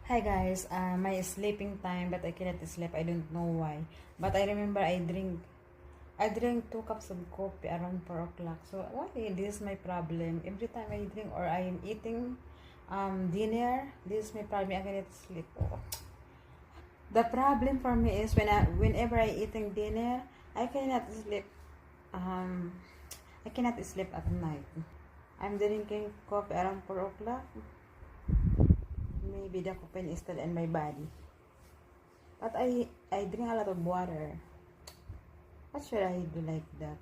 Hi guys, my sleeping time, but I cannot sleep. I don't know why. But I remember I drink 2 cups of coffee around 4 o'clock. So why? This is my problem. Every time I drink or I am eating dinner, this is my problem. I cannot sleep. Oh. The problem for me is whenever I eating dinner, I cannot sleep. Um, I cannot sleep at night. I'm drinking coffee around 4 o'clock. Maybe the caffeine is still in my body. But I drink a lot of water. What should I do like that?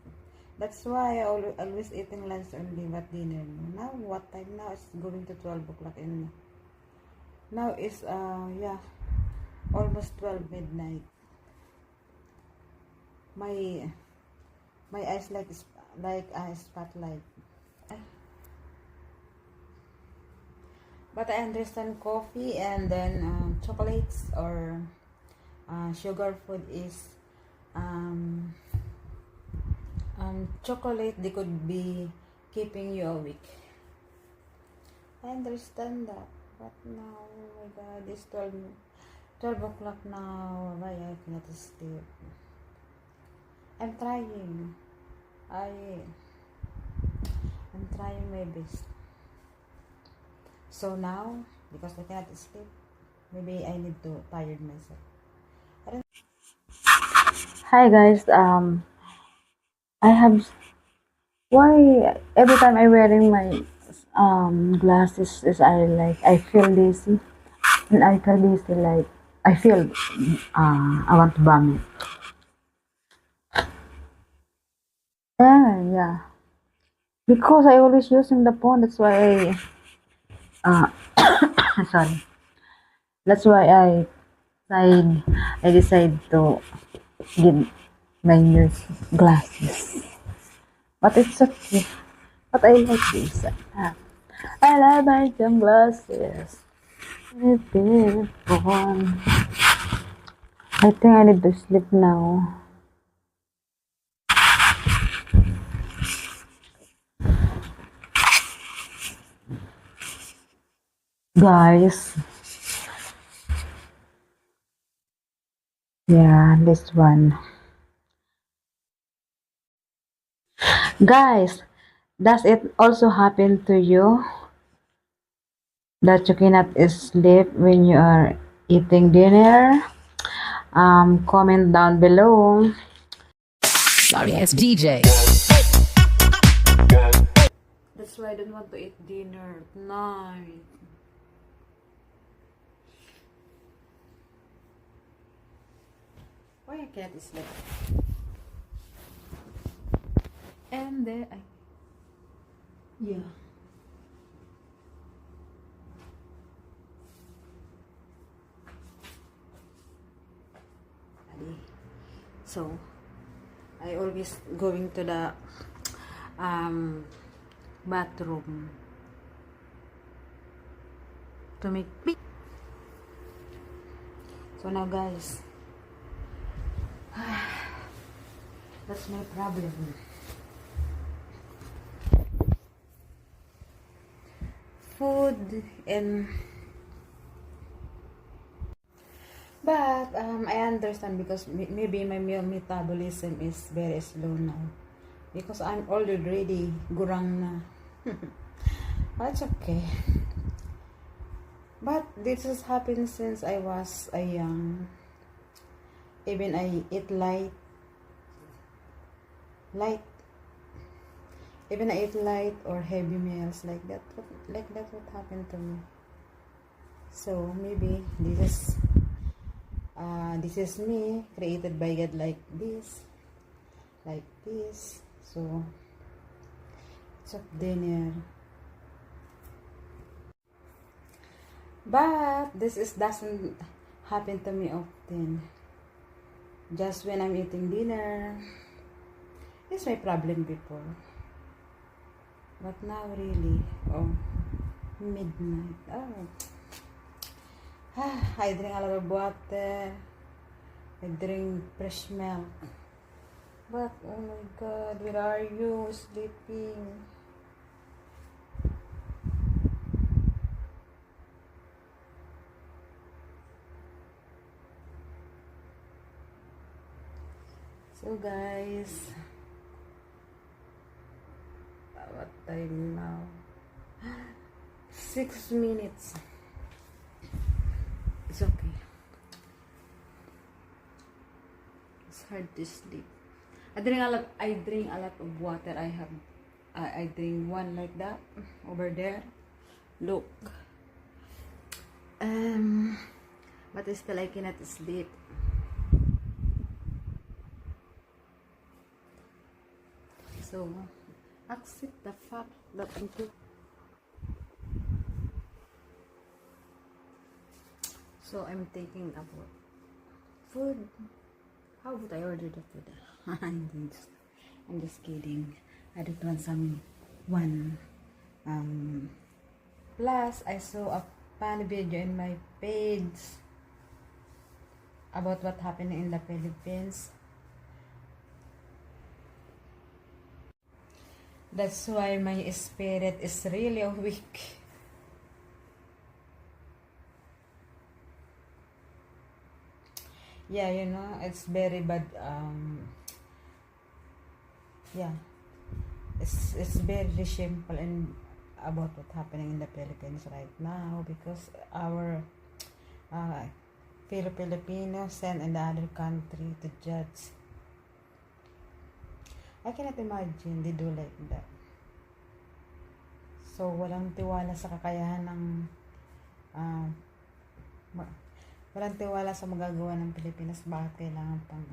That's why I always eating lunch only, but dinner. Now what time now? It's going to 12 o'clock and now is yeah, almost 12 midnight. My my eyes like a spotlight. But I understand coffee and then chocolates or sugar food is um, chocolate, they could be keeping you awake. I understand that, but now, oh my god, it's 12 o'clock now. Why I cannot sleep? I'm trying. I I'm trying my best. So now, because I cannot sleep, maybe I need to tired myself. Hi guys, I have why every time I wearing my glasses is I feel lazy and I feel lazy like I feel I want to vomit. Yeah, because I always using the phone. That's why sorry. That's why decide I decide to get my new glasses. But it's okay. But I like this. I like my sunglasses. Repeat on. I think I need to sleep now. Guys, yeah, this one. Guys, does it also happen to you that you cannot sleep when you are eating dinner? Comment down below. Sorry, it's DJ. That's why I don't want to eat dinner at night. Why I can't sleep? And then yeah. So I always going to the um bathroom to make pee. So now guys, that's my problem. Food and but I understand because maybe my metabolism is very slow now because I'm already gurang na. That's okay. But this has happened since I was a young. Even I eat light. Even I eat light or heavy meals like that. Like that what happened to me. So maybe this is me created by God like this. So it's up dinner. But this is doesn't happen to me often. Just when I'm eating dinner. It's my problem before. But now really, oh, midnight. Oh. I drink a lot of water. I drink fresh milk. But oh my god, where are you sleeping? So guys, what time now? 6 minutes. It's okay. It's hard to sleep. I drink a lot of water. I drink one like that over there. Look. But still I cannot sleep. So accept the fact that I'm too. So I'm thinking about food. How would I order the food? I'm just kidding. I don't want some one. Plus, I saw a funny video in my page about what happened in the Philippines. That's why my spirit is really weak. Yeah, it's very bad. Yeah, it's very shameful and about what happening in the Philippines right now because our Filipinos sent in the other country to judge. I cannot imagine they do like that. So walang tiwala sa kakayahan ng walang tiwala sa magagawa ng Pilipinas. Bakit kailangan pang